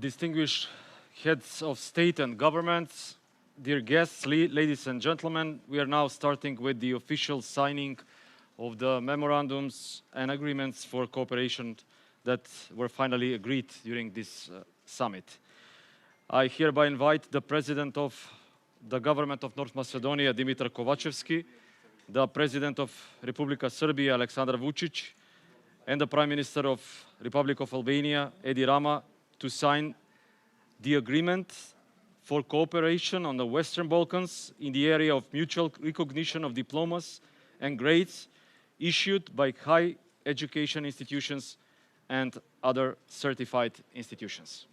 distinguished heads of state and governments, dear guests, ladies and gentlemen, we are now starting with the official signing of the memorandums and agreements for cooperation that were finally agreed during this summit. I hereby invite the President of the Government of North Macedonia, Dimitar Kovacevski, the President of Republika Serbia, Aleksandar Vučić, and the Prime Minister of Republic of Albania, Edi Rama, to sign the agreement for cooperation on the Western Balkans in the area of mutual recognition of diplomas and grades issued by high education institutions and other certified institutions.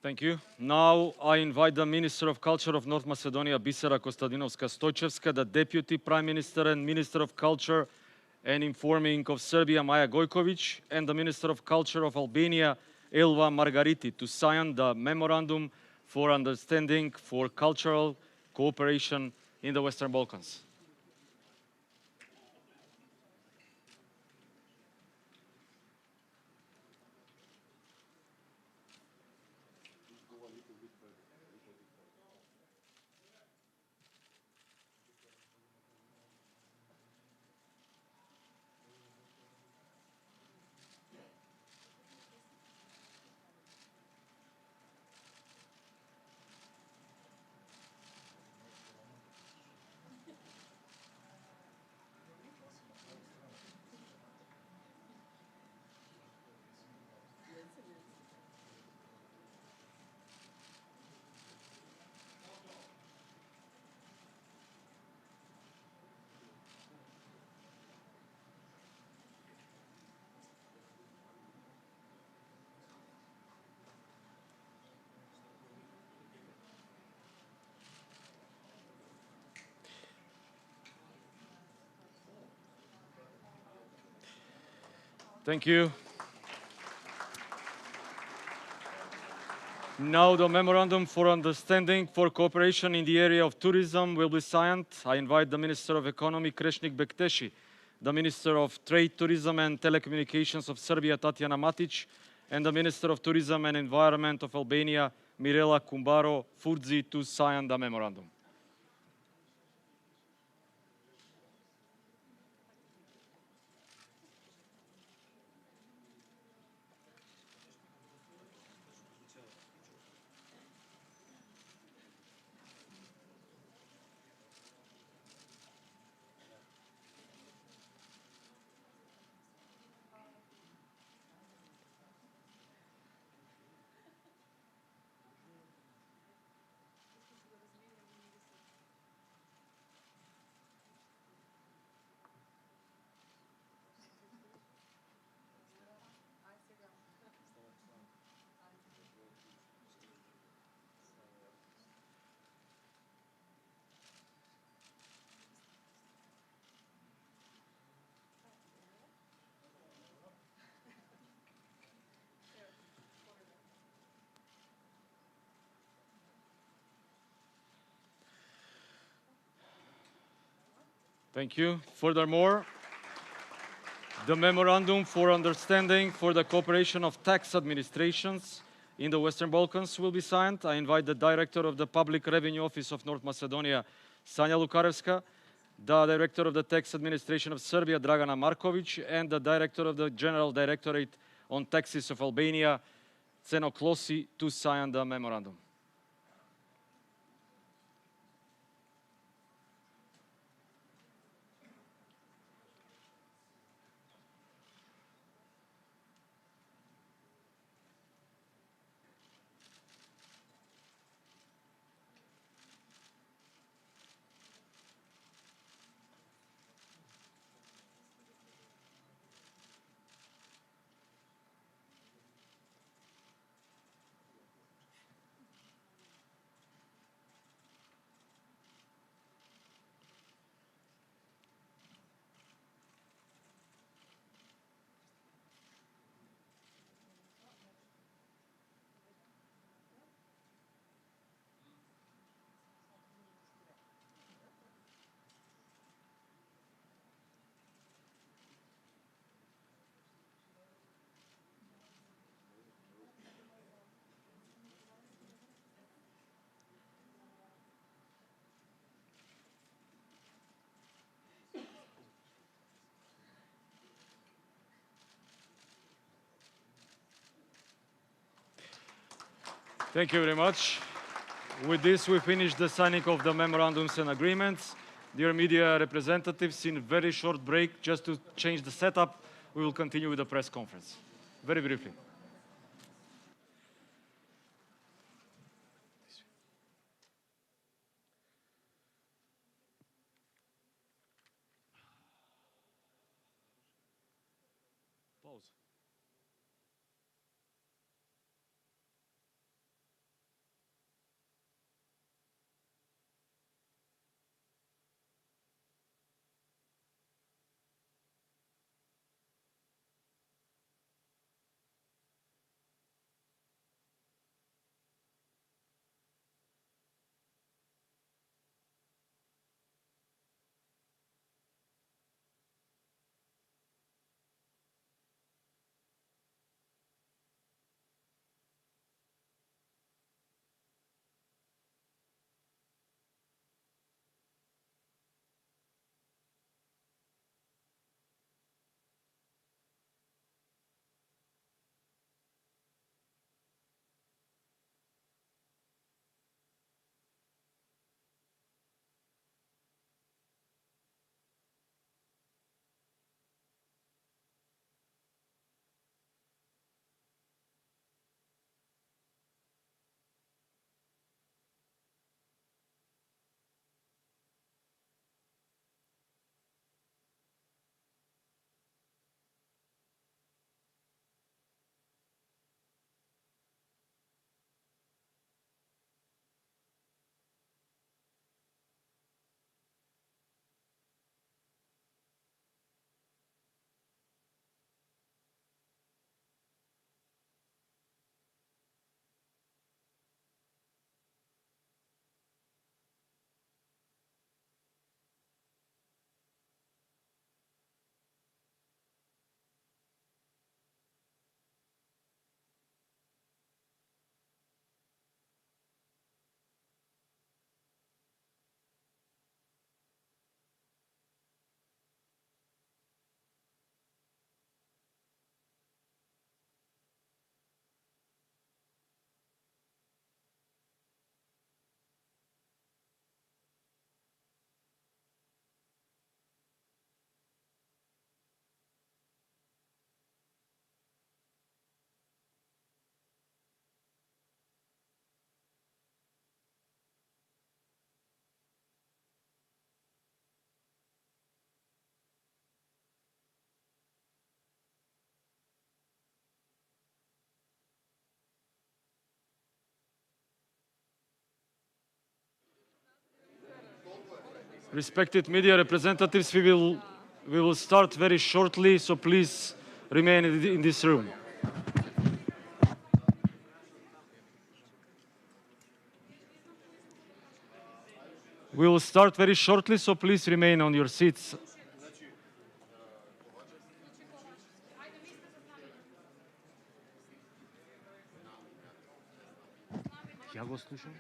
Thank you. Now I invite the Minister of Culture of North Macedonia, Bisera Kostadinovska-Stojčevska, the Deputy Prime Minister and Minister of Culture and Informing of Serbia, Maja Gojković, and the Minister of Culture of Albania, Elva Margariti, to sign the Memorandum for Understanding for Cultural Cooperation in the Western Balkans. Thank you. Now the Memorandum for Understanding for Cooperation in the area of tourism will be signed. I invite the Minister of Economy, Krešnik Bekteši, the Minister of Trade, Tourism and Telecommunications of Serbia, Tatjana Matic, and the Minister of Tourism and Environment of Albania, Mirela Kumbaro Furdzi, to sign the memorandum. Thank you. Furthermore, the Memorandum for Understanding for the Cooperation of Tax Administrations in the Western Balkans will be signed. I invite the Director of the Public Revenue Office of North Macedonia, Sanja Lukarevska, the Director of the Tax Administration of Serbia, Dragana Marković, and the Director of the General Directorate on Taxes of Albania, Ceno Klosi, to sign the memorandum. Thank you very much. With this, we finish the signing of the memorandums and agreements. Dear media representatives, in a very short break, just to change the setup, we will continue with the press conference. Very briefly. Pause. Respected media representatives, we will start very shortly, so please remain in this room. We will start very shortly, so please remain on your seats. Ja go slušam.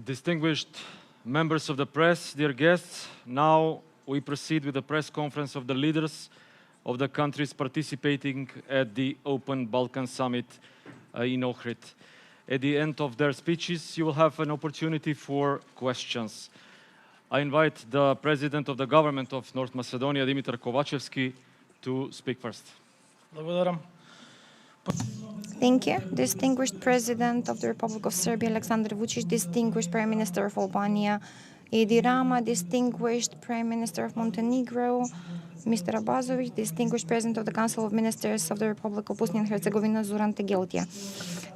Distinguished members of the press, dear guests, now we proceed with the press conference of the leaders of the countries participating at the Open Balkan Summit in Ohrid. At the end of their speeches, you will have an opportunity for questions. I invite the President of the Government of North Macedonia, Dimitar Kovachevski, to speak first. Thank you. Distinguished President of the Republic of Serbia, Aleksandar Vučić, distinguished Prime Minister of Albania, Edi Rama, distinguished Prime Minister of Montenegro, Mr. Abazovic, distinguished President of the Council of Ministers of the Republic of Bosnia and Herzegovina, Zoran Tegeltia,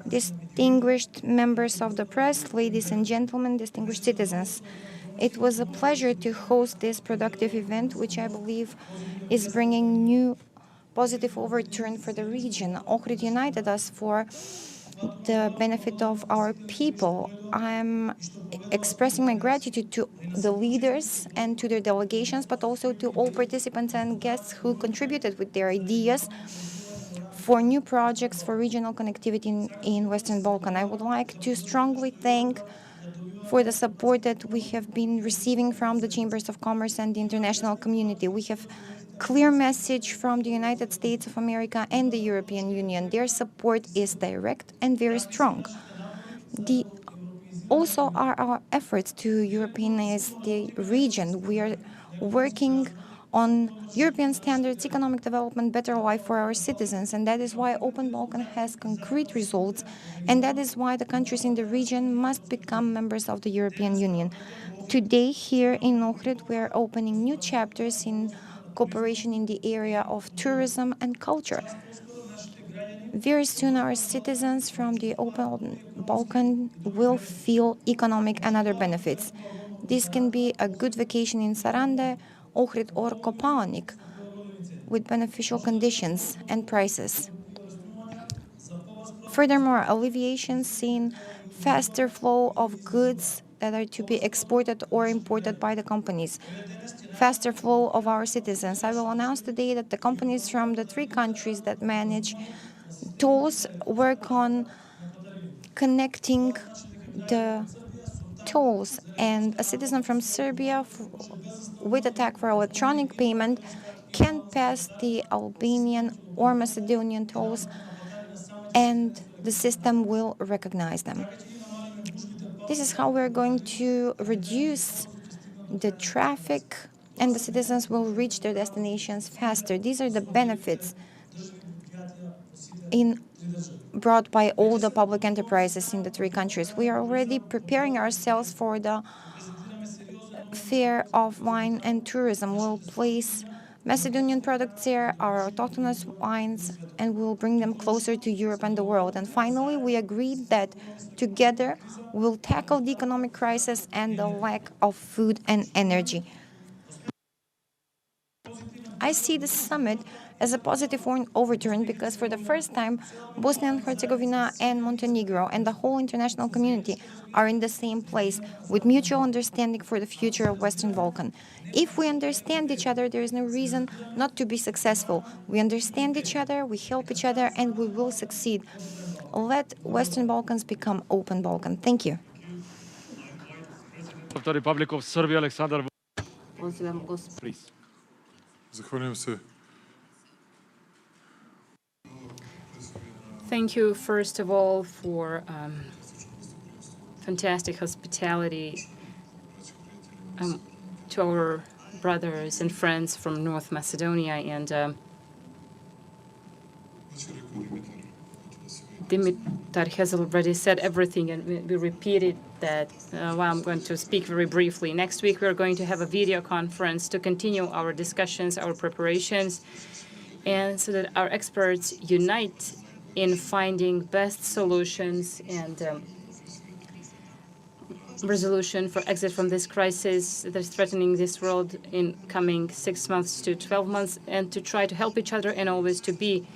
distinguished members of the press, ladies and gentlemen, distinguished citizens. It was a pleasure to host this productive event, which I believe is bringing new positive overturn for the region. Ohrid united us for the benefit of our people. I'm expressing my gratitude to the leaders and to their delegations, but also to all participants and guests who contributed with their ideas for new projects for regional connectivity in Western Balkan. I would like to strongly thank for the support that we have been receiving from the Chambers of Commerce and the international community. We have clear message from the United States of America and the European Union. Their support is direct and very strong. Also are our efforts to Europeanize the region. We are working on European standards, economic development, better life for our citizens, and that is why Open Balkan has concrete results, and that is why the countries in the region must become members of the European Union. Today, here in Ohrid, we are opening new chapters in cooperation in the area of tourism and culture. Very soon, our citizens from the Open Balkan will feel economic and other benefits. This can be a good vacation in Sarande, Ohrid or Kopaonik with beneficial conditions and prices. Furthermore, alleviations in faster flow of goods that are to be exported or imported by the companies, faster flow of our citizens. I will announce today that the companies from the 3 countries that manage tolls work on connecting the tolls, and a citizen from Serbia with a tag for electronic payment can pass the Albanian or Macedonian tolls, and the system will recognize them. This is how we're going to reduce the traffic, and the citizens will reach their destinations faster. These are the benefits brought by all the public enterprises in the 3 countries. We are already preparing ourselves for the fair of wine and tourism. We'll place Macedonian products there, our autochthonous wines, and we'll bring them closer to Europe and the world. And finally, we agreed that together we'll tackle the economic crisis and the lack of food and energy. I see the summit as a positive overturn because for the first time, Bosnia and Herzegovina and Montenegro and the whole international community are in the same place with mutual understanding for the future of Western Balkan. If we understand each other, there is no reason not to be successful. We understand each other, we help each other, and we will succeed. Let Western Balkans become Open Balkan. Thank you. Of the Republic of Serbia, Aleksandar Vučić, please. Zahvaljujem se. Thank you, first of all, for fantastic hospitality to our brothers and friends from North Macedonia. And Dimitar has already said everything, and we repeated that. Well, I'm going to speak very briefly. Next week, we're going to have a video conference to continue our discussions, our preparations, and so that our experts unite in finding best solutions and resolution for exit from this crisis that's threatening this world in coming 6 months to 12 months, and to try to help each other and always to be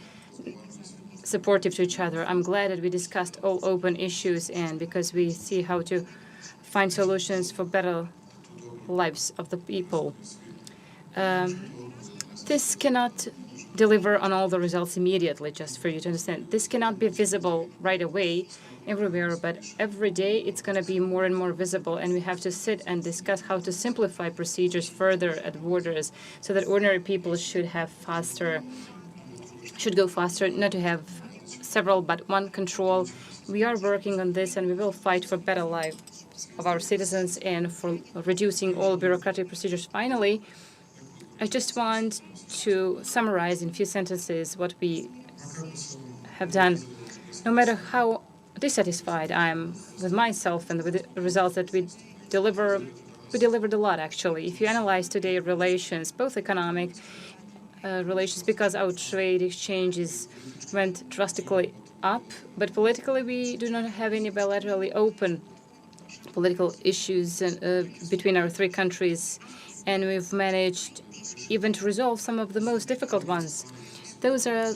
supportive to each other. I'm glad that we discussed all open issues, and because we see how to find solutions for better lives of the people. This cannot deliver on all the results immediately, just for you to understand. This cannot be visible right away everywhere, but every day it's going to be more and more visible, and we have to sit and discuss how to simplify procedures further at borders so that ordinary people should go faster, not to have several but one control. We are working on this, and we will fight for better lives of our citizens and for reducing all bureaucratic procedures. Finally, I just want to summarize in a few sentences what we have done. No matter how dissatisfied I am with myself and with the results that we delivered a lot, actually. If you analyze today relations, both economic relations, because our trade exchanges went drastically up, but politically we do not have any bilaterally open political issues between our three countries, and we've managed even to resolve some of the most difficult ones. Those are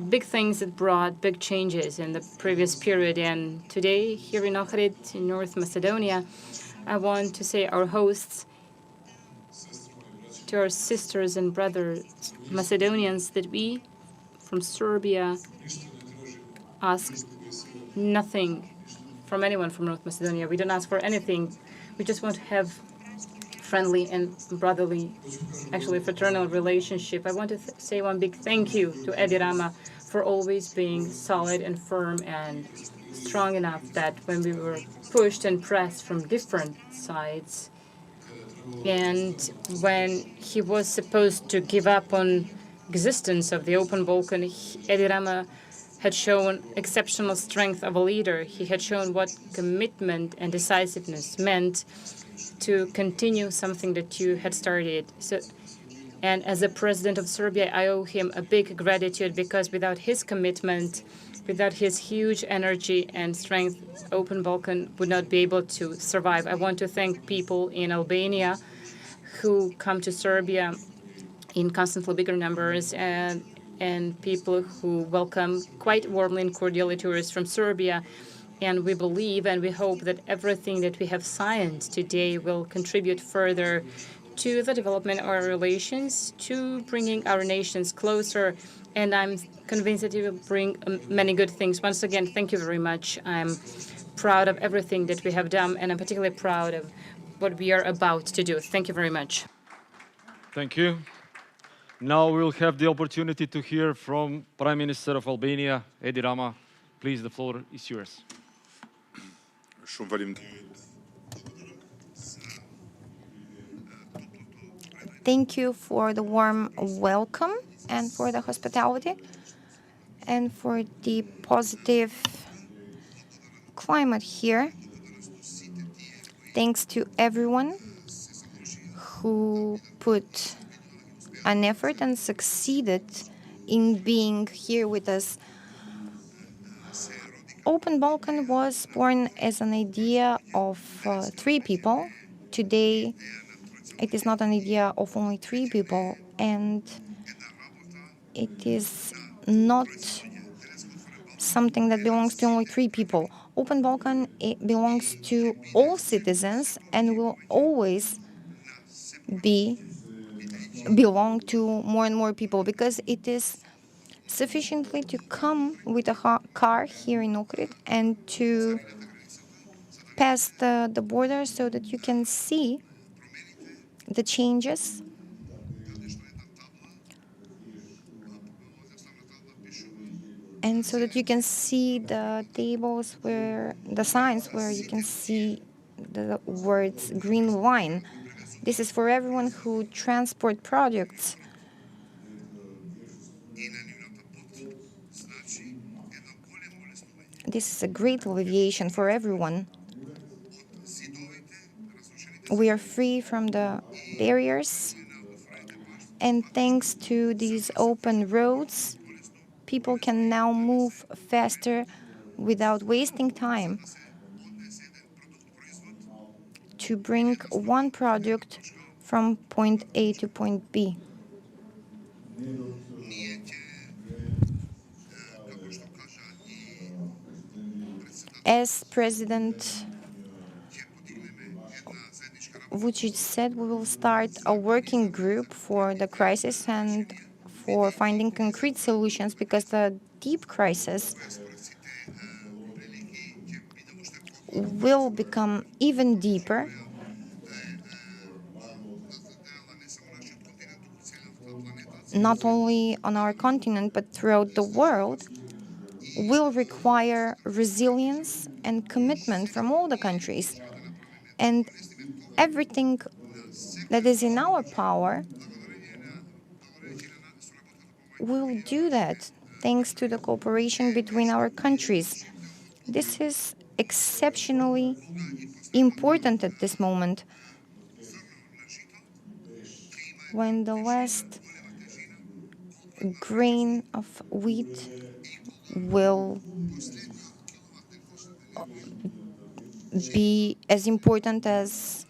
big things that brought big changes in the previous period. And today, here in Ohrid, in North Macedonia, I want to say our hosts, to our sisters and brothers Macedonians, that we from Serbia ask nothing from anyone from North Macedonia. We don't ask for anything. We just want to have friendly and brotherly, actually fraternal relationship. I want to say one big thank you to Edi Rama for always being solid and firm and strong enough that when we were pushed and pressed from different sides, and when he was supposed to give up on existence of the open Balkan, Edi Rama had shown exceptional strength of a leader. He had shown what commitment and decisiveness meant to continue something that you had started. And as a president of Serbia, I owe him a big gratitude, because without his commitment, without his huge energy and strength, Open Balkan would not be able to survive. I want to thank people in Albania who come to Serbia in constantly bigger numbers, and people who welcome quite warmly and cordially tourists from Serbia. And we believe and we hope that everything that we have signed today will contribute further to the development of our relations, to bringing our nations closer. And I'm convinced that it will bring many good things. Once again, thank you very much. I'm proud of everything that we have done, and I'm particularly proud of what we are about to do. Thank you very much. Thank you. Now we'll have the opportunity to hear from Prime Minister of Albania, Edi Rama. Please, the floor is yours. Thank you for the warm welcome and for the hospitality and for the positive climate here. Thanks to everyone who put an effort and succeeded in being here with us. Open Balkan was born as an idea of three people. Today, it is not an idea of only three people, and it is not something that belongs to only three people. Open Balkan, it belongs to all citizens and will always belong to more and more people, because it is sufficiently to come with a car here in Ohrid and to pass the border so that you can see the changes and so that you can see the tables where the signs where you can see the words green line. This is for everyone who transport products. This is a great alleviation for everyone. We are free from the barriers, and thanks to these open roads, people can now move faster without wasting time to bring one product from point A to point B. As President Vučić said, we will start a working group for the crisis and for finding concrete solutions, because the deep crisis will become even deeper, not only on our continent but throughout the world, will require resilience and commitment from all the countries. And everything that is in our power will do that, thanks to the cooperation between our countries. This is exceptionally important at this moment, when the last grain of wheat will be as important as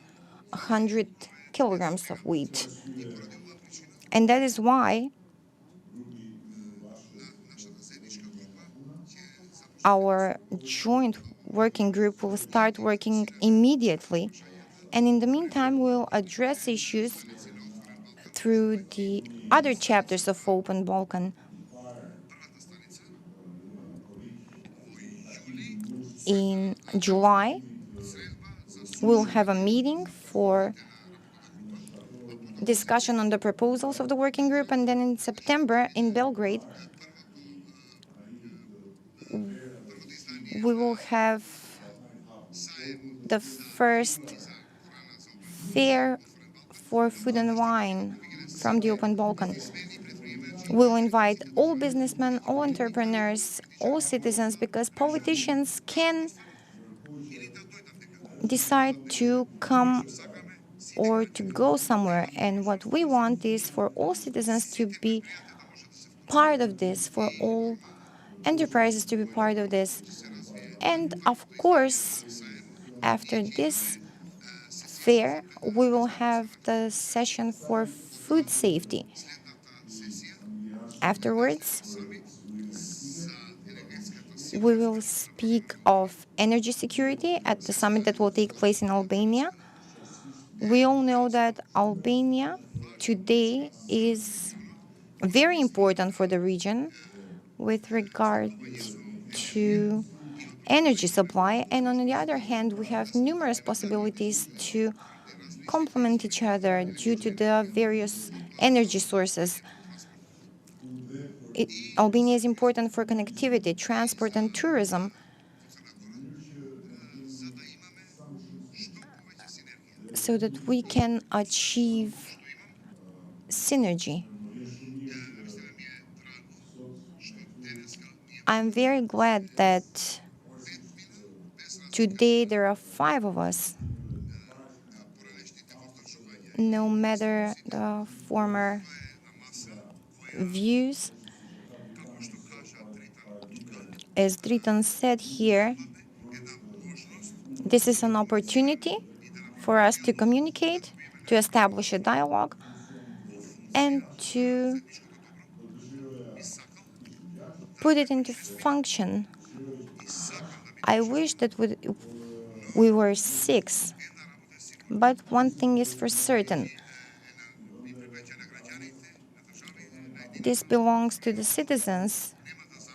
100 kilograms of wheat. And that is why our joint working group will start working immediately. And in the meantime, we'll address issues through the other chapters of Open Balkan. In July, we'll have a meeting for discussion on the proposals of the working group, and then in September in Belgrade, we will have the first fair for food and wine from the Open Balkan. We'll invite all businessmen, all entrepreneurs, all citizens, because politicians can decide to come or to go somewhere. And what we want is for all citizens to be part of this, for all enterprises to be part of this. And of course, after this fair, we will have the session for food safety. Afterwards, we will speak of energy security at the summit that will take place in Albania. We all know that Albania today is very important for the region with regard to energy supply, and on the other hand, we have numerous possibilities to complement each other due to the various energy sources. Albania is important for connectivity, transport, and tourism. So that we can achieve synergy. I'm very glad that today there are 5 of us. No matter the former views, as Dritan said here, this is an opportunity for us to communicate, to establish a dialogue, and to put it into function. I wish that we were 6, but one thing is for certain. This belongs to the citizens,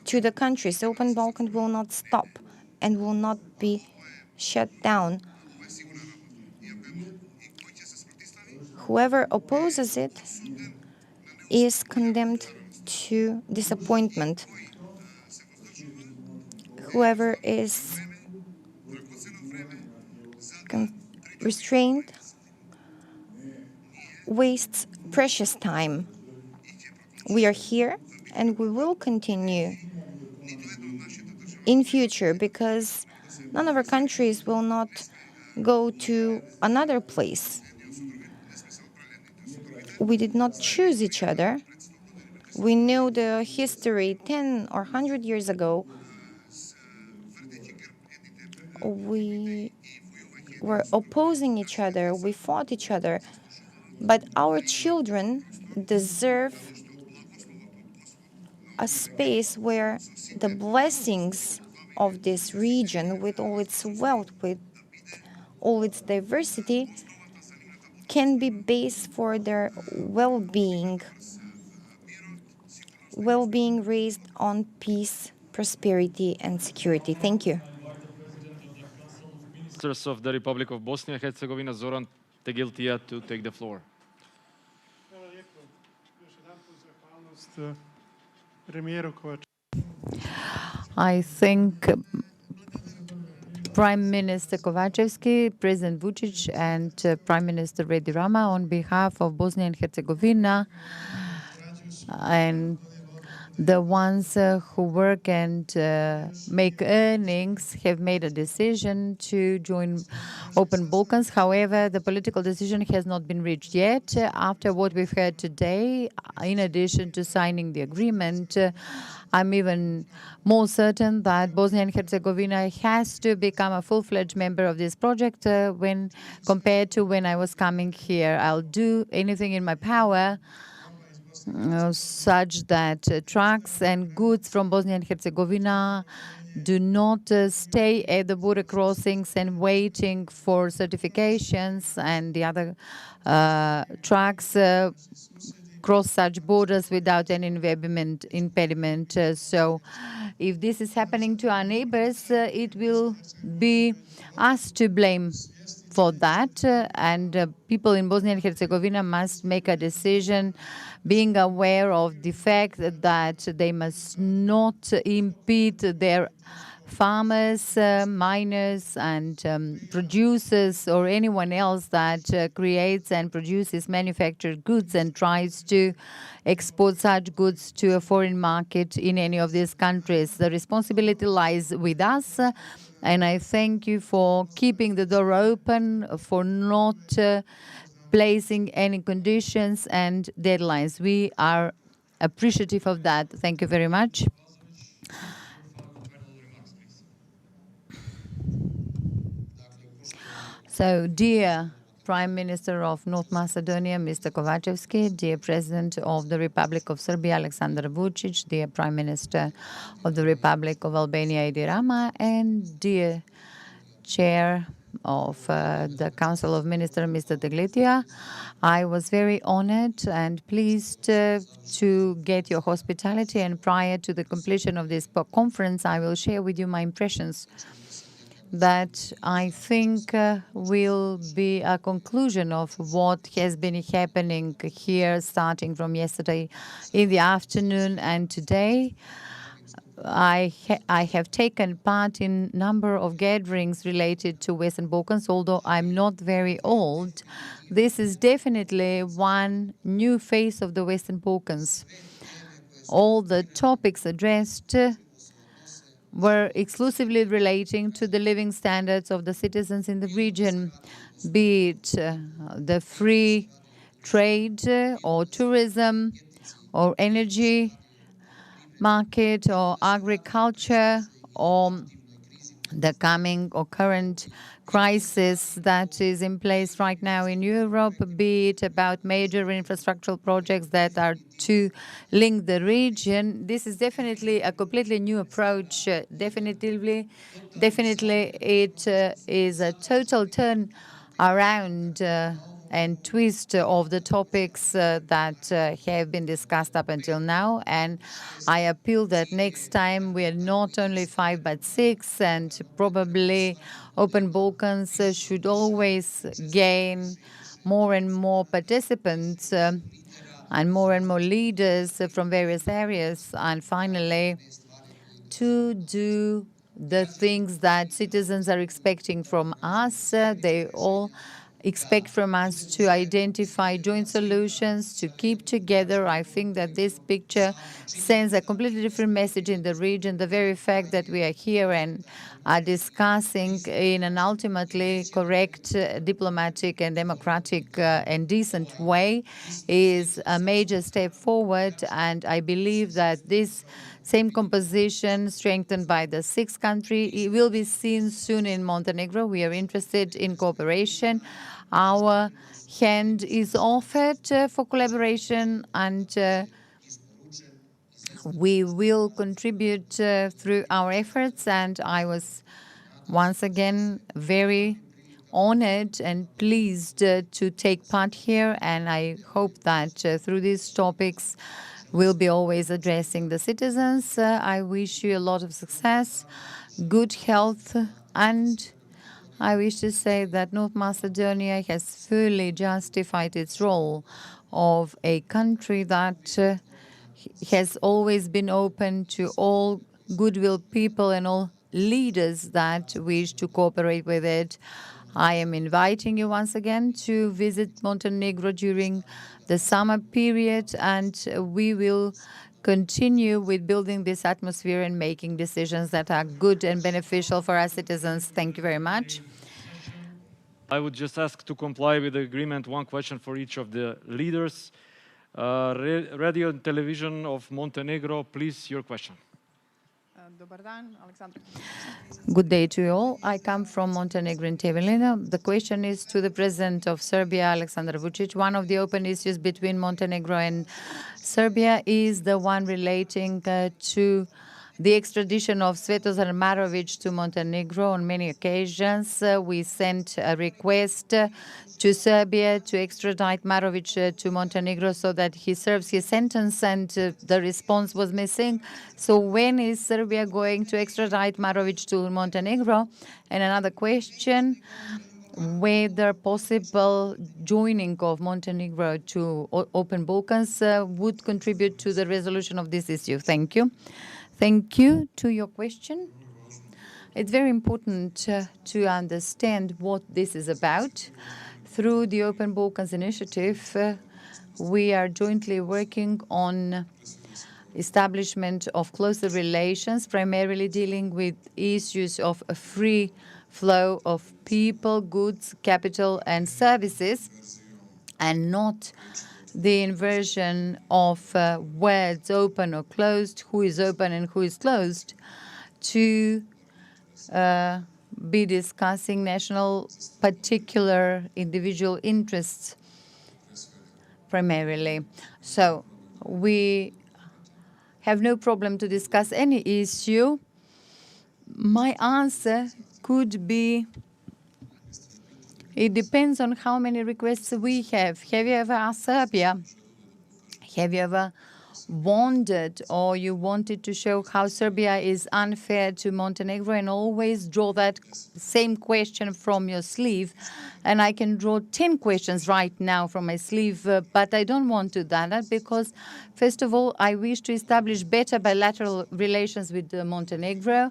to the countries. Open Balkan will not stop and will not be shut down. Whoever opposes it is condemned to disappointment. Whoever is restrained wastes precious time. We are here and we will continue in future, because none of our countries will not go to another place. We did not choose each other. We know the history 10 or 100 years ago. We were opposing each other, we fought each other, but our children deserve a space where the blessings of this region, with all its wealth, with all its diversity, can be base for their well-being. will being raised on peace, prosperity, and security. Thank you. Ministers of the Republic of Bosnia and Herzegovina, Zoran Tegiltija, to take the floor. Hvala lijepo. Još jedanput zahvalnost premijeru Kovačeviću. I think Prime Minister Kovacevski, President Vučić, and Prime Minister Edi Rama, on behalf of Bosnia and Herzegovina, and the ones who work and make earnings, have made a decision to join Open Balkans. However, the political decision has not been reached yet. After what we've heard today, in addition to signing the agreement, I'm even more certain that Bosnia and Herzegovina has to become a full-fledged member of this project when compared to when I was coming here. I'll do anything in my power such that trucks and goods from Bosnia and Herzegovina do not stay at the border crossings and waiting for certifications, and the other trucks cross such borders without any impediment. So if this is happening to our neighbors, it will be us to blame for that. And people in Bosnia and Herzegovina must make a decision being aware of the fact that they must not impede their farmers, miners, and producers, or anyone else that creates and produces manufactured goods and tries to export such goods to a foreign market in any of these countries. The responsibility lies with us, and I thank you for keeping the door open, for not placing any conditions and deadlines. We are appreciative of that. Thank you very much. So, dear Prime Minister of North Macedonia, Mr. Kovacevski, dear President of the Republic of Serbia, Aleksandar Vučić, dear Prime Minister of the Republic of Albania, Edi Rama, and dear Chair of the Council of Ministers, Mr. Tegiltija, I was very honored and pleased to get your hospitality, and prior to the completion of this conference, I will share with you my impressions that I think will be a conclusion of what has been happening here starting from yesterday in the afternoon and today. I have taken part in a number of gatherings related to Western Balkans, although I'm not very old. This is definitely one new face of the Western Balkans. All the topics addressed were exclusively relating to the living standards of the citizens in the region, be it the free trade or tourism or energy market or agriculture or the coming or current crisis that is in place right now in Europe, be it about major infrastructural projects that are to link the region. This is definitely a completely new approach. Definitely it is a total turn around and twist of the topics that have been discussed up until now. And I appeal that next time we are not only 5 but 6, and probably Open Balkans should always gain more and more participants and more leaders from various areas, and finally to do the things that citizens are expecting from us. They all expect from us to identify joint solutions, to keep together. I think that this picture sends a completely different message in the region. The very fact that we are here and are discussing in an ultimately correct, diplomatic and democratic and decent way is a major step forward. And I believe that this same composition, strengthened by the 6th country, it will be seen soon in Montenegro. We are interested in cooperation. Our hand is offered for collaboration, and we will contribute through our efforts. And I was once again very honored and pleased to take part here, and I hope that through these topics will be always addressing the citizens. I wish you a lot of success, good health, and I wish to say that North Macedonia has fully justified its role of a country that has always been open to all goodwill people and all leaders that wish to cooperate with it. I am inviting you once again to visit Montenegro during the summer period, and we will continue with building this atmosphere and making decisions that are good and beneficial for our citizens. Thank you very much. I would just ask to comply with the agreement, one question for each of the leaders. Radio and Television of Montenegro, please, your question. Good day to you all. I come from Montenegrin Tevelina. The question is to the President of Serbia, Aleksandar Vučić. One of the open issues between Montenegro and Serbia is the one relating to the extradition of Svetozar Marović to Montenegro. On many occasions, we sent a request to Serbia to extradite Marović to Montenegro so that he serves his sentence, and the response was missing. So when is Serbia going to extradite Marović to Montenegro? And another question, whether possible joining of Montenegro to Open Balkans would contribute to the resolution of this issue. Thank you. Thank you to your question. It's very important to understand what this is about. Through the Open Balkans initiative, we are jointly working on establishment of closer relations, primarily dealing with issues of a free flow of people, goods, capital, and services, and not the inversion of words open or closed, who is open and who is closed, to be discussing national particular individual interests primarily. So we have no problem to discuss any issue. My answer could be, it depends on how many requests we have. Have you ever asked Serbia? Have you ever wondered or you wanted to show how Serbia is unfair to Montenegro, and always draw that same question from your sleeve? And I can draw 10 questions right now from my sleeve, but I don't want to do that because, first of all, I wish to establish better bilateral relations with Montenegro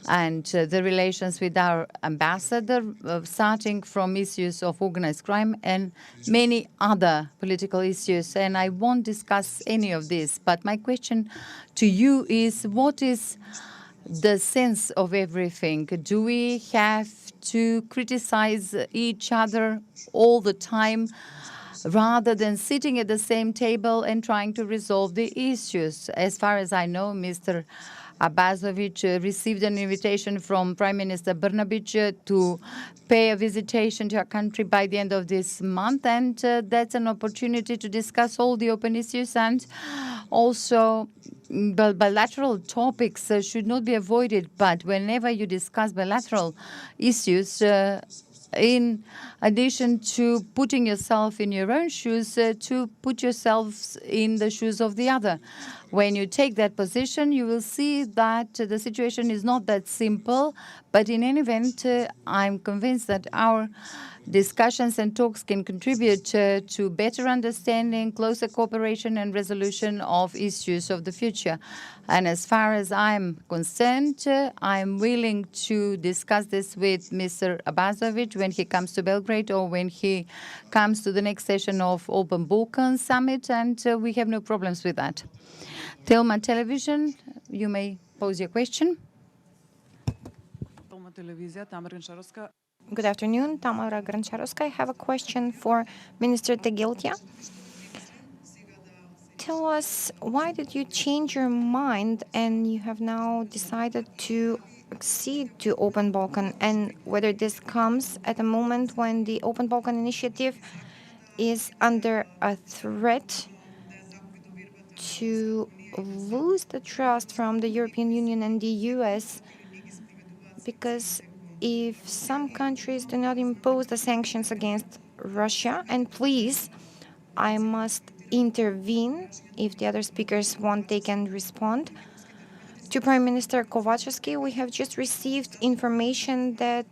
and the relations with our ambassador, starting from issues of organized crime and many other political issues. And I won't discuss any of this. But my question to you is, what is the sense of everything? Do we have to criticize each other all the time, rather than sitting at the same table and trying to resolve the issues? As far as I know, Mr. Abazovic received an invitation from Prime Minister Brnabić to pay a visitation to our country by the end of this month, and that's an opportunity to discuss all the open issues, and also bilateral topics should not be avoided. But whenever you discuss bilateral issues, in addition to putting yourself in your own shoes, to put yourselves in the shoes of the other. When you take that position, you will see that the situation is not that simple. But in any event, I'm convinced that our discussions and talks can contribute to better understanding, closer cooperation, and resolution of issues of the future. And as far as I'm concerned, I'm willing to discuss this with Mr. Abazovic when he comes to Belgrade or when he comes to the next session of Open Balkan Summit, and we have no problems with that. Telma Television, you may pose your question. Good afternoon, Tamara Grancharovska. I have a question for Minister Tegiltia. Tell us, why did you change your mind and you have now decided to accede to Open Balkan, and whether this comes at a moment when the Open Balkan initiative is under a threat to lose the trust from the European Union and the US, because if some countries do not impose the sanctions against Russia, and please, I must intervene. If the other speakers want, they can respond. To Prime Minister Kovacevski, we have just received information that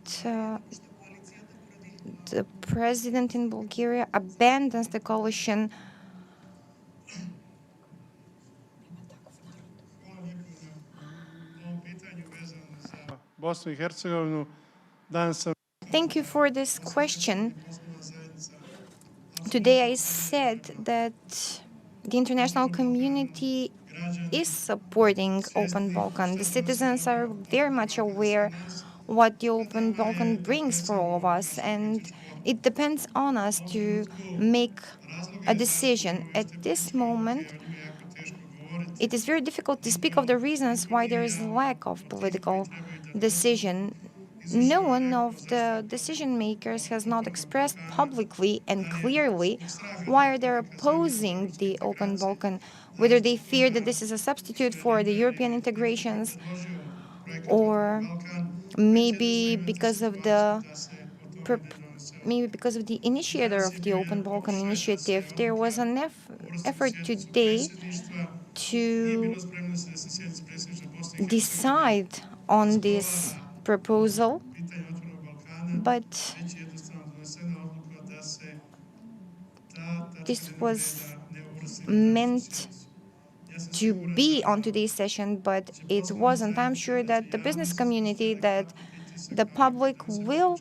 the president in Bulgaria abandons the coalition. Bosnu i Hercegovinu, danas sam Thank you for this question. Today I said that the international community is supporting Open Balkan. The citizens are very much aware what the Open Balkan brings for all of us, and it depends on us to make a decision. At this moment, it is very difficult to speak of the reasons why there is lack of political decision. No one of the decision makers has not expressed publicly and clearly why they're opposing the Open Balkan, whether they fear that this is a substitute for the European integrations, or maybe because of the initiator of the Open Balkan initiative. There was an effort today to decide on this proposal, but this was meant to be on today's session, but it wasn't. I'm sure that the business community, that the public will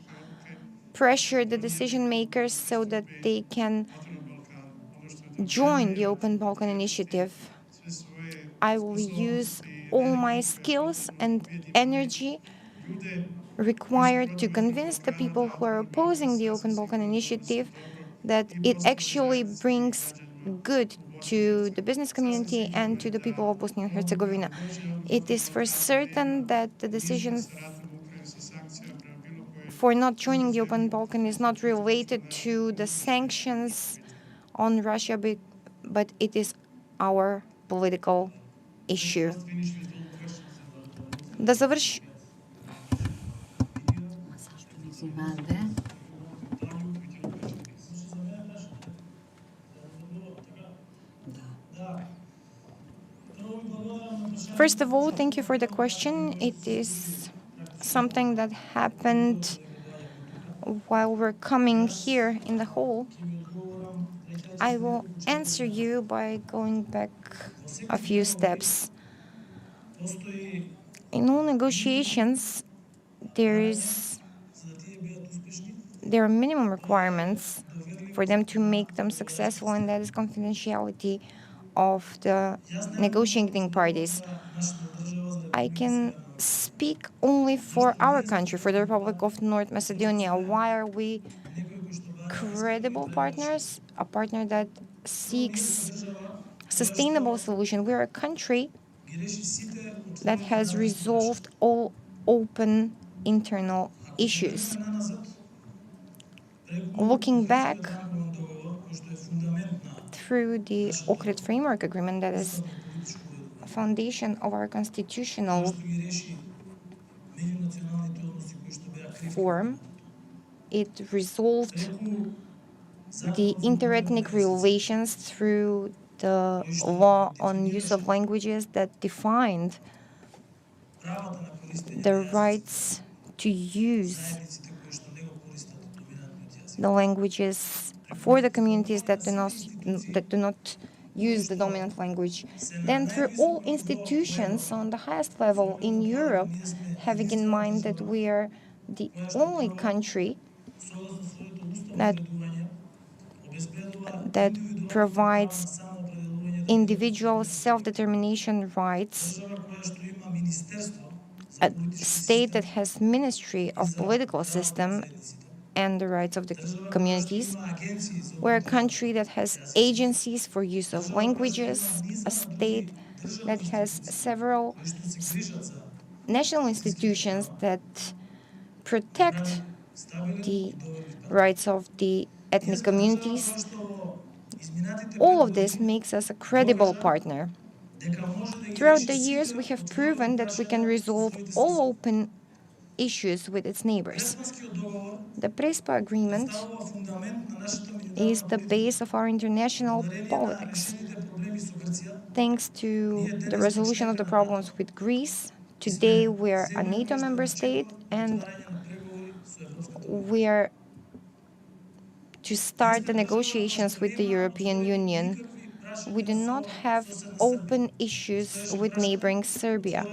pressure the decision makers so that they can join the Open Balkan initiative. I will use all my skills and energy required to convince the people who are opposing the Open Balkan initiative that it actually brings good to the business community and to the people of Bosnia and Herzegovina. It is for certain that the decision for not joining the Open Balkan is not related to the sanctions on Russia, but it is our political issue. Да завърши. First of all, thank you for the question. It is something that happened while we're coming here in the hall. I will answer you by going back a few steps. In all negotiations, there are minimum requirements for them to make them successful, and that is confidentiality of the negotiating parties. I can speak only for our country, for the Republic of North Macedonia. Why are we credible partners? A partner that seeks sustainable solution. We are a country that has resolved all open internal issues. Looking back through the Ohrid Framework Agreement, that is a foundation of our constitutional form, it resolved the interethnic relations through the law on use of languages that defined the rights to use the languages for the communities that do not use the dominant language. Then through all institutions on the highest level in Europe, having in mind that we are the only country that provides individual self-determination rights, a state that has Ministry of Political System and the rights of the communities. We're a country that has agencies for use of languages, a state that has several national institutions that protect the rights of the ethnic communities. All of this makes us a credible partner. Throughout the years, we have proven that we can resolve all open issues with its neighbors. The Prespa Agreement is the base of our international politics. Thanks to the resolution of the problems with Greece, today we are a NATO member state and we are to start the negotiations with the European Union. We do not have open issues with neighboring Serbia.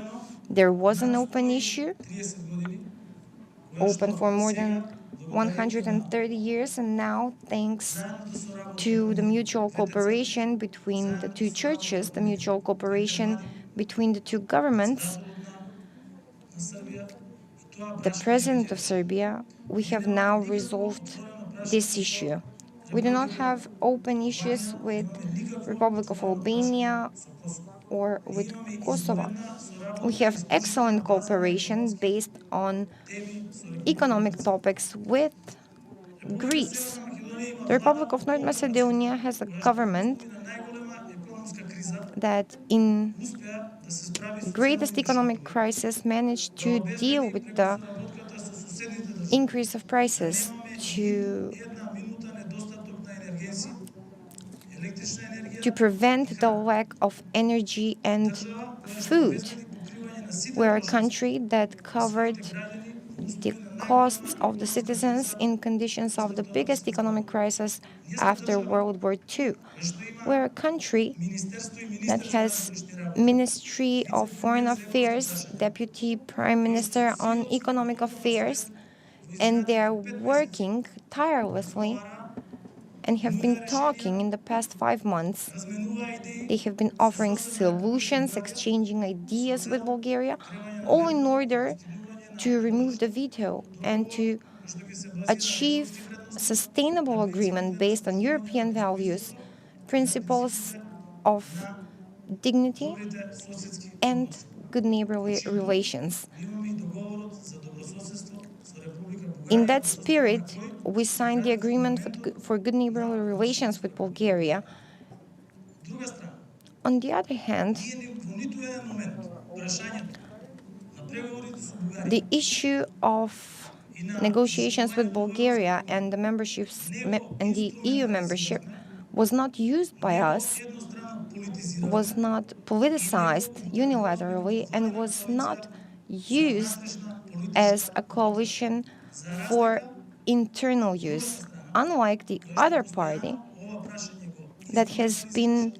There was an open issue, open for more than 130 years, and now, thanks to the mutual cooperation between the two churches, the mutual cooperation between the two governments, the President of Serbia, we have now resolved this issue. We do not have open issues with Republic of Albania or with Kosovo. We have excellent cooperation based on economic topics with Greece. The Republic of North Macedonia has a government that in greatest economic crisis managed to deal with the increase of prices, to prevent the lack of energy and food. We're a country that covered the costs of the citizens in conditions of the biggest economic crisis after World War II. We're a country that has Ministry of Foreign Affairs, Deputy Prime Minister on Economic Affairs, and they are working tirelessly and have been talking in the past 5 months. They have been offering solutions, exchanging ideas with Bulgaria, all in order to remove the veto and to achieve sustainable agreement based on European values, principles of dignity, and good neighborly relations. In that spirit, we signed the agreement for good neighborly relations with Bulgaria. On the other hand, the issue of negotiations with Bulgaria and the EU membership was not used by us, was not politicized unilaterally, and was not used as a coalition for internal use, unlike the other party that has been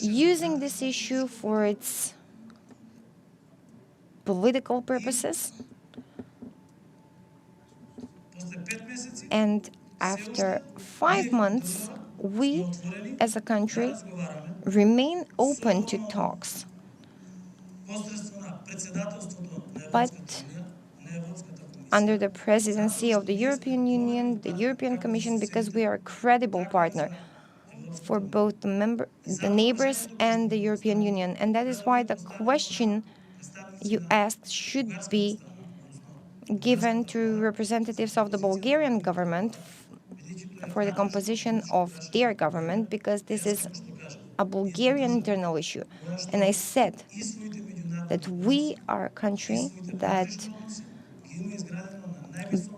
using this issue for its political purposes. And after 5 months, we, as a country, remain open to talks. But under the presidency of the European Union, the European Commission, because we are a credible partner for both the neighbors and the European Union. And that is why the question you asked should be given to representatives of the Bulgarian government for the composition of their government, because this is a Bulgarian internal issue. And I said that we are a country that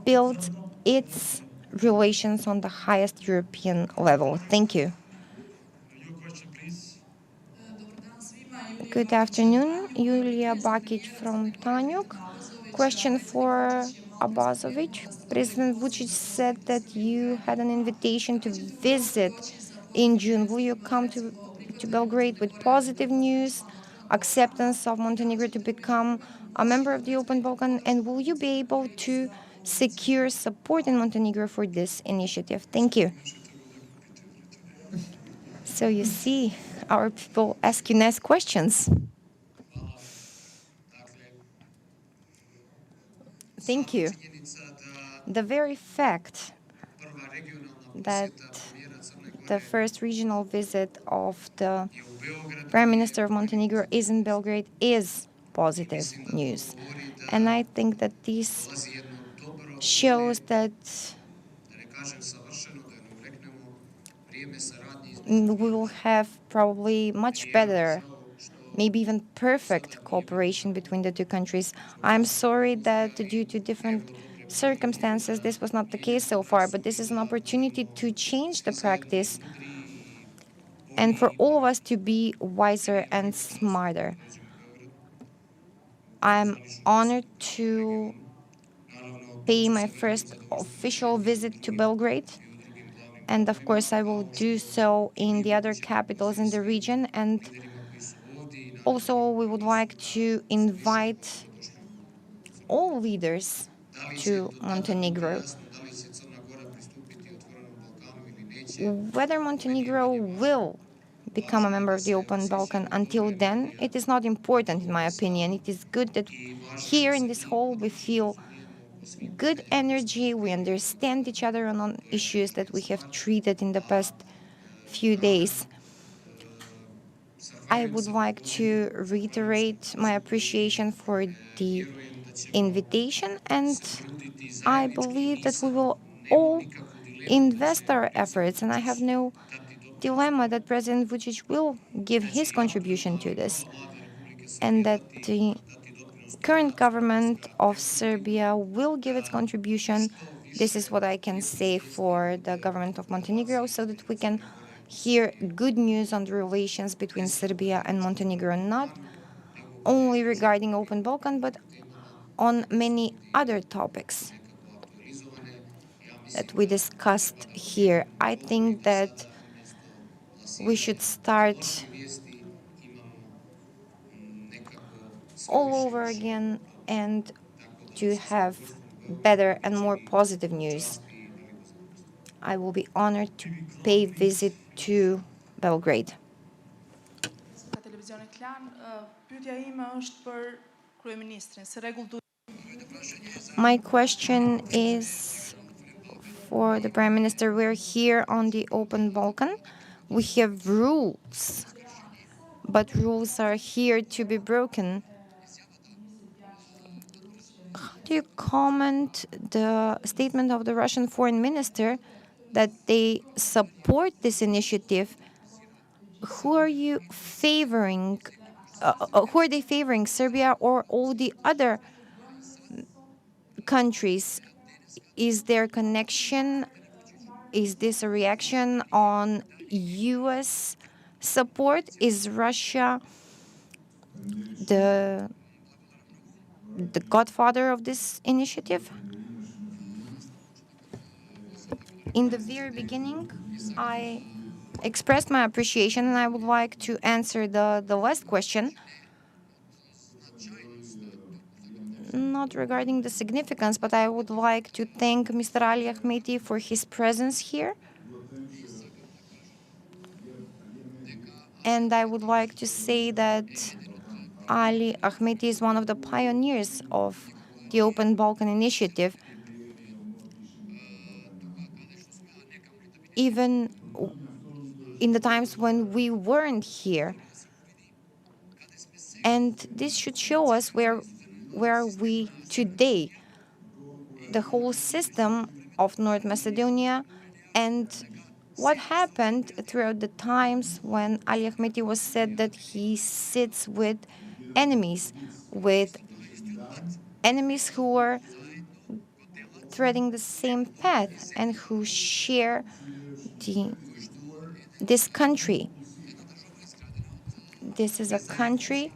built its relations on the highest European level. Thank you. Good afternoon, Yulia Bakic from Tanyuk. Question for Abazovic. President Vučić said that you had an invitation to visit in June. Will you come to Belgrade with positive news, acceptance of Montenegro to become a member of the Open Balkan, and will you be able to secure support in Montenegro for this initiative? Thank you. So you see, our people ask you nice questions. Thank you. The very fact that the first regional visit of the Prime Minister of Montenegro is in Belgrade is positive news. And I think that this shows that we will have probably much better maybe even perfect cooperation between the two countries. I'm sorry that due to different circumstances, this was not the case so far, but this is an opportunity to change the practice and for all of us to be wiser and smarter. I'm honored to pay my first official visit to Belgrade. And of course, I will do so in the other capitals in the region. And also, we would like to invite all leaders to Montenegro. Whether Montenegro will become a member of the Open Balkan until then, it is not important, in my opinion. It is good that here in this hall we feel good energy, we understand each other on issues that we have treated in the past few days. I would like to reiterate my appreciation for the invitation, and I believe that we will all invest our efforts, and I have no dilemma that President Vučić will give his contribution to this, and that the current government of Serbia will give its contribution. This is what I can say for the government of Montenegro, so that we can hear good news on the relations between Serbia and Montenegro, not only regarding Open Balkan, but on many other topics that we discussed here. I think that we should start all over again and to have better and more positive news. I will be honored to pay visit to Belgrade. My question is for the Prime Minister. We're here on the Open Balkan. We have rules, but rules are here to be broken. How do you comment the statement of the Russian Foreign Minister that they support this initiative? Who are you favoring? Who are they favoring, Serbia or all the other countries? Is there connection? Is this a reaction on U.S. support? Is Russia the godfather of this initiative? In the very beginning, I expressed my appreciation, and I would like to answer the last question. Not regarding the significance, but I would like to thank Mr. Ali Ahmeti for his presence here. And I would like to say that Ali Ahmeti is one of the pioneers of the Open Balkan Initiative. Even in the times when we weren't here. And this should show us where are we today. The whole system of North Macedonia and what happened throughout the times when Ali Ahmeti was said that he sits with enemies who are treading the same path and who share this country. This is a country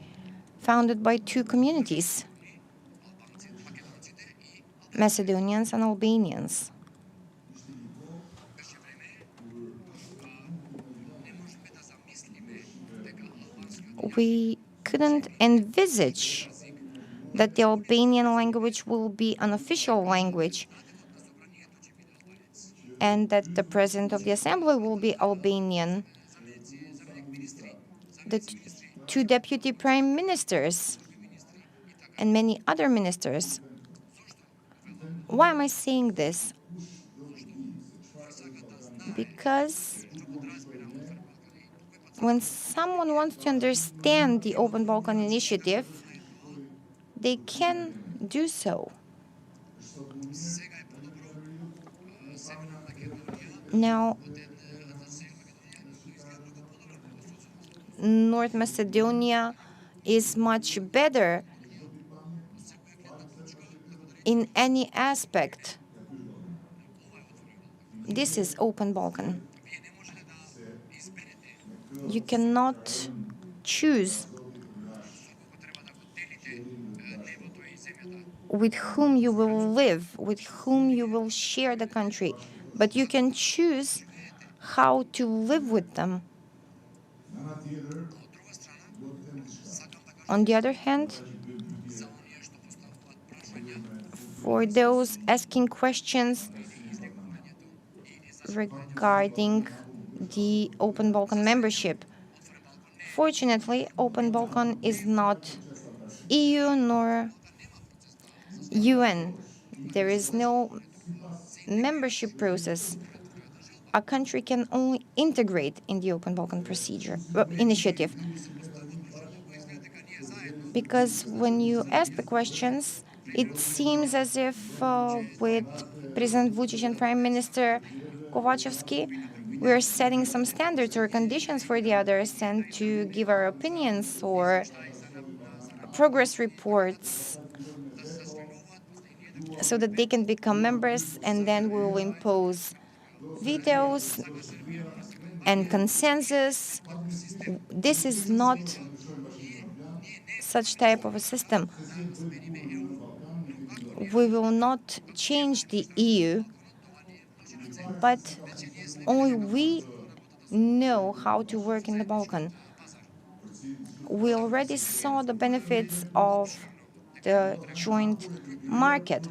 founded by two communities, Macedonians and Albanians. We couldn't envisage that the Albanian language will be an official language and that the president of the assembly will be Albanian. The two deputy prime ministers and many other ministers. Why am I saying this? Because when someone wants to understand the Open Balkan Initiative, they can do so. Now, North Macedonia is much better in any aspect. This is open Balkan. You cannot choose with whom you will live, with whom you will share the country, but you can choose how to live with them. On the other hand, for those asking questions regarding the Open Balkan membership, fortunately, Open Balkan is not EU nor UN. There is no membership process. A country can only integrate in the Open Balkan initiative. Because when you ask the questions, it seems as if with President Vučić and Prime Minister Kovacevski, we're setting some standards or conditions for the others and to give our opinions or progress reports so that they can become members, and then we will impose vetoes and consensus. This is not such type of a system. We will not change the EU, but only we know how to work in the Balkan. We already saw the benefits of the joint market.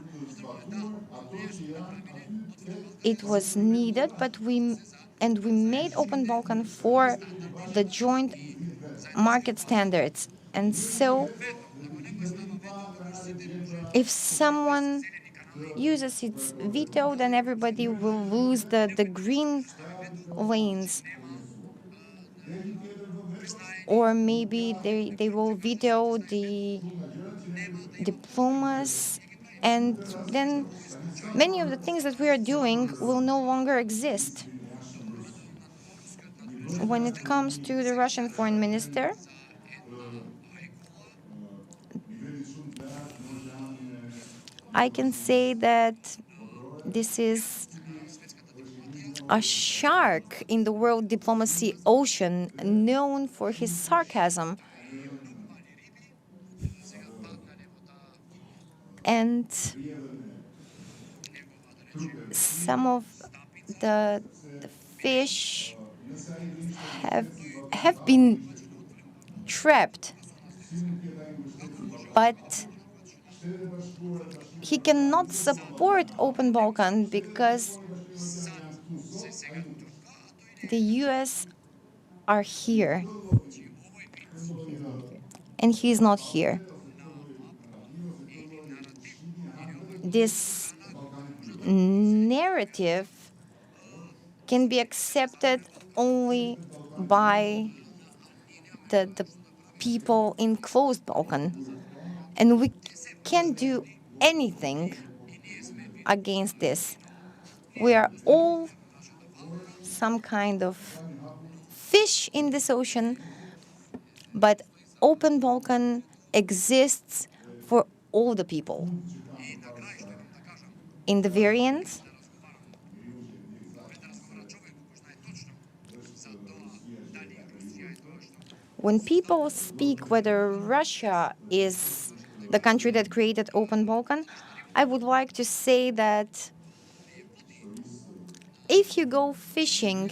It was needed, but we made Open Balkan for the joint market standards. And so if someone uses its veto, then everybody will lose the green lanes. Or maybe they will veto the diplomas, and then many of the things that we are doing will no longer exist. When it comes to the Russian foreign minister, I can say that this is a shark in the world diplomacy ocean, known for his sarcasm. And some of the fish have been trapped, but he cannot support Open Balkan because the US are here and he is not here. This narrative can be accepted only by the people in closed Balkan. And we can't do anything against this. We are all some kind of fish in this ocean, but Open Balkan exists for all the people. In the very end, when people speak whether Russia is the country that created Open Balkan, I would like to say that if you go fishing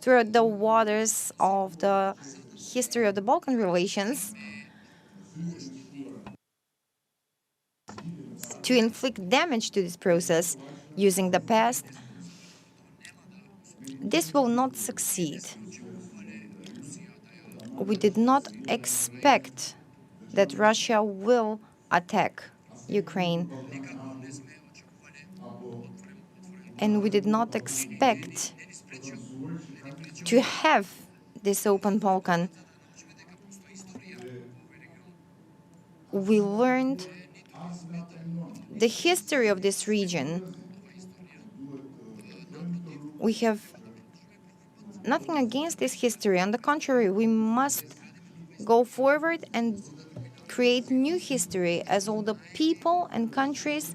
through the waters of the history of the Balkan relations to inflict damage to this process using the past, this will not succeed. We did not expect that Russia will attack Ukraine. And we did not expect to have this Open Balkan. We learned the history of this region. We have nothing against this history. On the contrary, we must go forward and create new history as all the people and countries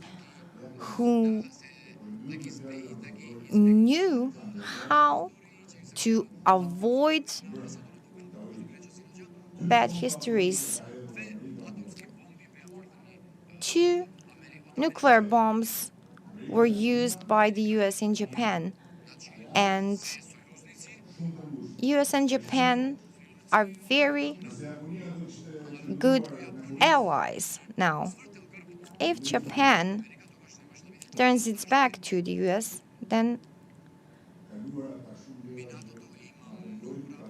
who knew how to avoid bad histories. 2 nuclear bombs were used by the US in Japan, and US and Japan are very good allies now. If Japan turns its back to the US, then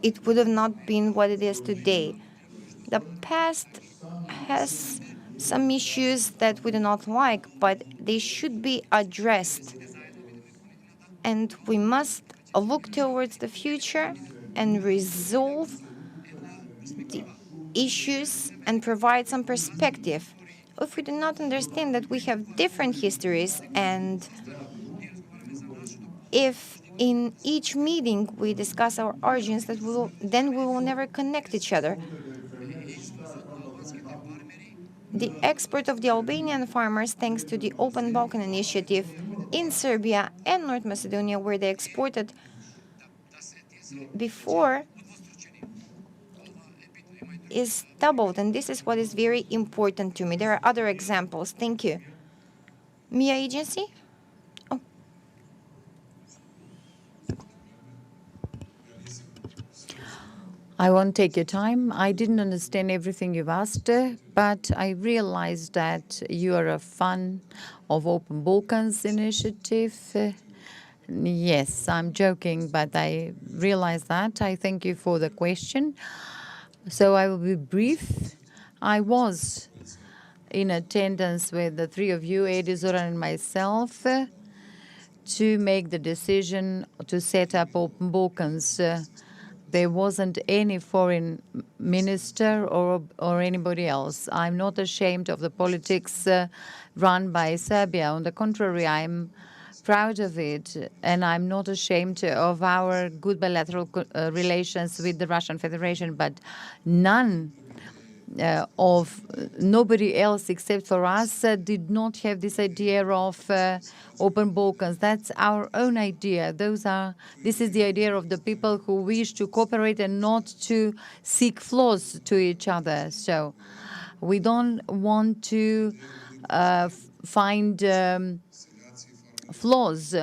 it would have not been what it is today. The past has some issues that we do not like, but they should be addressed. And we must look towards the future and resolve the issues and provide some perspective. If we do not understand that we have different histories, and if in each meeting we discuss our origins, then we will never connect each other. The export of the Albanian farmers, thanks to the Open Balkan initiative in Serbia and North Macedonia, where they exported before, is doubled, and this is what is very important to me. There are other examples. Thank you. MIA agency? Oh. I won't take your time. I didn't understand everything you've asked, but I realized that you are a fan of Open Balkans initiative. Yes, I'm joking, but I realize that. I thank you for the question. So I will be brief. I was in attendance with the 3 of you, Edi, Zoran, and myself, to make the decision to set up Open Balkans. There wasn't any foreign minister or anybody else. I'm not ashamed of the politics run by Serbia. On the contrary, I'm proud of it, and I'm not ashamed of our good bilateral relations with the Russian Federation, but nobody else except for us did not have this idea of Open Balkans. That's our own idea. This is the idea of the people who wish to cooperate and not to seek flaws to each other. So we don't want to find flaws,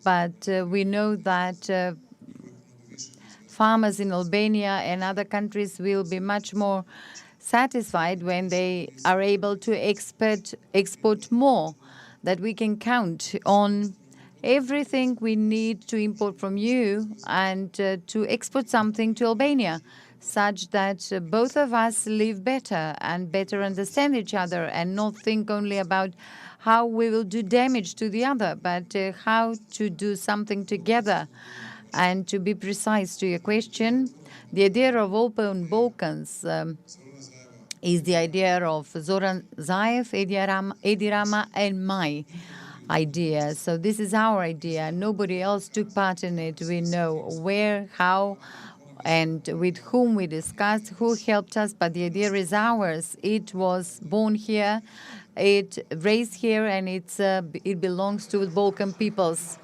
but we know that farmers in Albania and other countries will be much more satisfied when they are able to export more, that we can count on everything we need to import from you and to export something to Albania, such that both of us live better and better understand each other and not think only about how we will do damage to the other, but how to do something together. And to be precise to your question, the idea of Open Balkans is the idea of Zoran Zaev, Edi Rama, and my idea. So this is our idea. Nobody else took part in it. We know where, how, and with whom we discussed, who helped us, but the idea is ours. It was born here, it raised here, and it belongs to the Balkan peoples.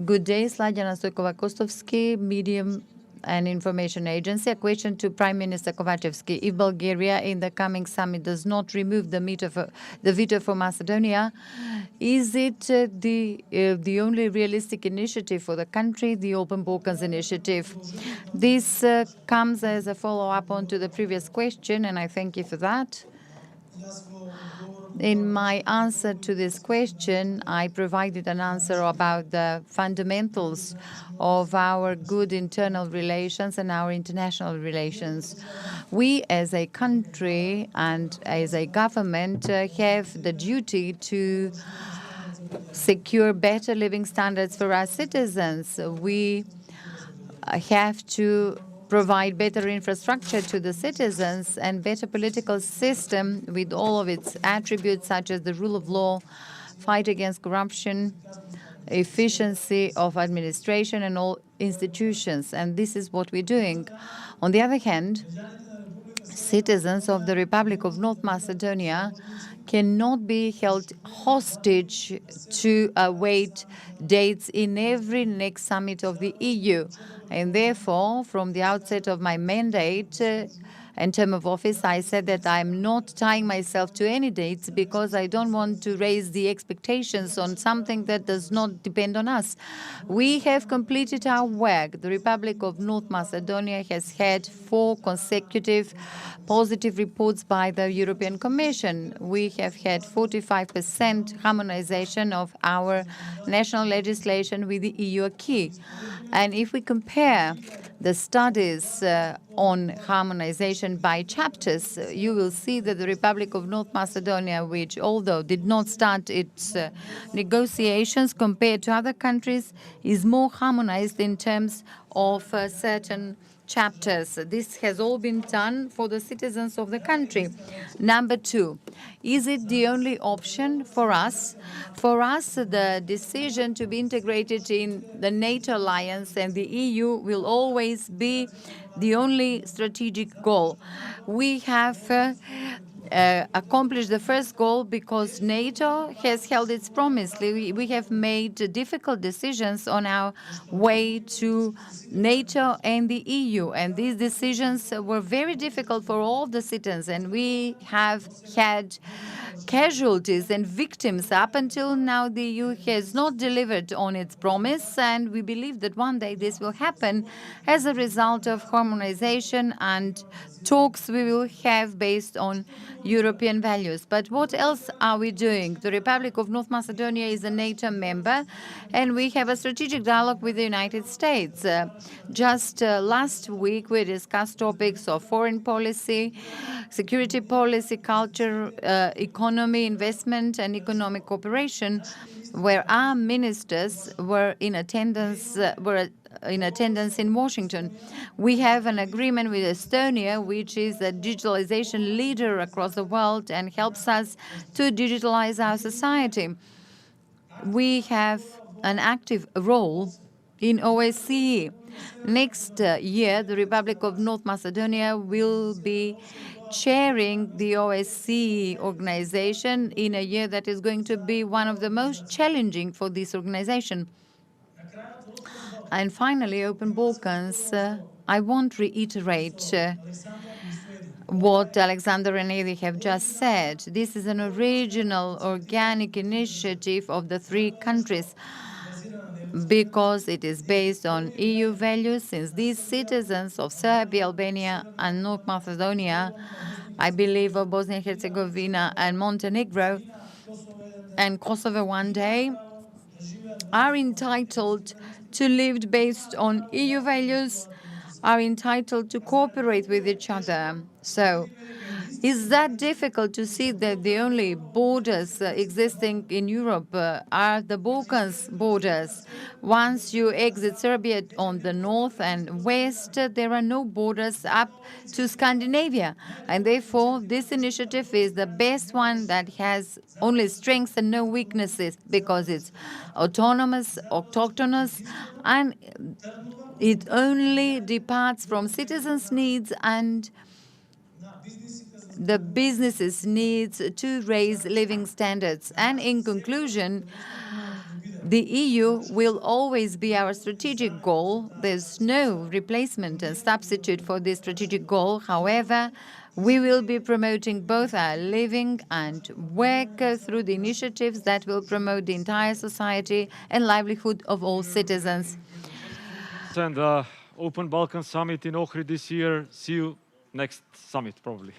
Good day, Slađana Stojkova-Kostovski, Medium and Information Agency. A question to Prime Minister Kovacevski. If Bulgaria in the coming summit does not remove the veto for Macedonia, is it the only realistic initiative for the country, the Open Balkans initiative? This comes as a follow-up on to the previous question, and I thank you for that. In my answer to this question, I provided an answer about the fundamentals of our good internal relations and our international relations. We, as a country and as a government, have the duty to secure better living standards for our citizens. We have to provide better infrastructure to the citizens and better political system with all of its attributes, such as the rule of law, fight against corruption, efficiency of administration and all institutions, and this is what we're doing. On the other hand, citizens of the Republic of North Macedonia cannot be held hostage to await dates in every next summit of the EU. And therefore, from the outset of my mandate and term of office, I said that I'm not tying myself to any dates because I don't want to raise the expectations on something that does not depend on us. We have completed our work. The Republic of North Macedonia has had 4 consecutive positive reports by the European Commission. We have had 45% harmonization of our national legislation with the EU acquis. And if we compare the studies on harmonization by chapters, you will see that the Republic of North Macedonia, which although did not start its negotiations compared to other countries, is more harmonized in terms of certain chapters. This has all been done for the citizens of the country. Number 2, is it the only option for us? For us, the decision to be integrated in the NATO alliance and the EU will always be the only strategic goal. We have accomplished the first goal because NATO has held its promise. We have made difficult decisions on our way to NATO and the EU, and these decisions were very difficult for all the citizens, and we have had casualties and victims. Up until now, the EU has not delivered on its promise, and we believe that one day this will happen as a result of harmonization and talks we will have based on European values. But what else are we doing? The Republic of North Macedonia is a NATO member, and we have a strategic dialogue with the United States. Just last week, we discussed topics of foreign policy, security policy, culture, economy, investment, and economic cooperation, where our ministers were in attendance in Washington. We have an agreement with Estonia, which is a digitalization leader across the world and helps us to digitalize our society. We have an active role in OSCE. Next year, the Republic of North Macedonia will be chairing the OSCE organization in a year that is going to be one of the most challenging for this organization. And finally, Open Balkans, I won't reiterate what Alexander and Edi have just said. This is an original, organic initiative of the 3 countries because it is based on EU values, since these citizens of Serbia, Albania, and North Macedonia, I believe of Bosnia and Herzegovina and Montenegro, and Kosovo one day, are entitled to live based on EU values, are entitled to cooperate with each other. So, is that difficult to see that the only borders existing in Europe are the Balkans borders? Once you exit Serbia on the north and west, there are no borders up to Scandinavia. And therefore, this initiative is the best one that has only strengths and no weaknesses, because it's autonomous, autochthonous, and it only departs from citizens' needs and the businesses' needs to raise living standards. And in conclusion, the EU will always be our strategic goal. There's no replacement and substitute for this strategic goal. However, we will be promoting both our living and work through the initiatives that will promote the entire society and livelihood of all citizens. And Open Balkan Summit in Ohrid this year. See you next summit, probably.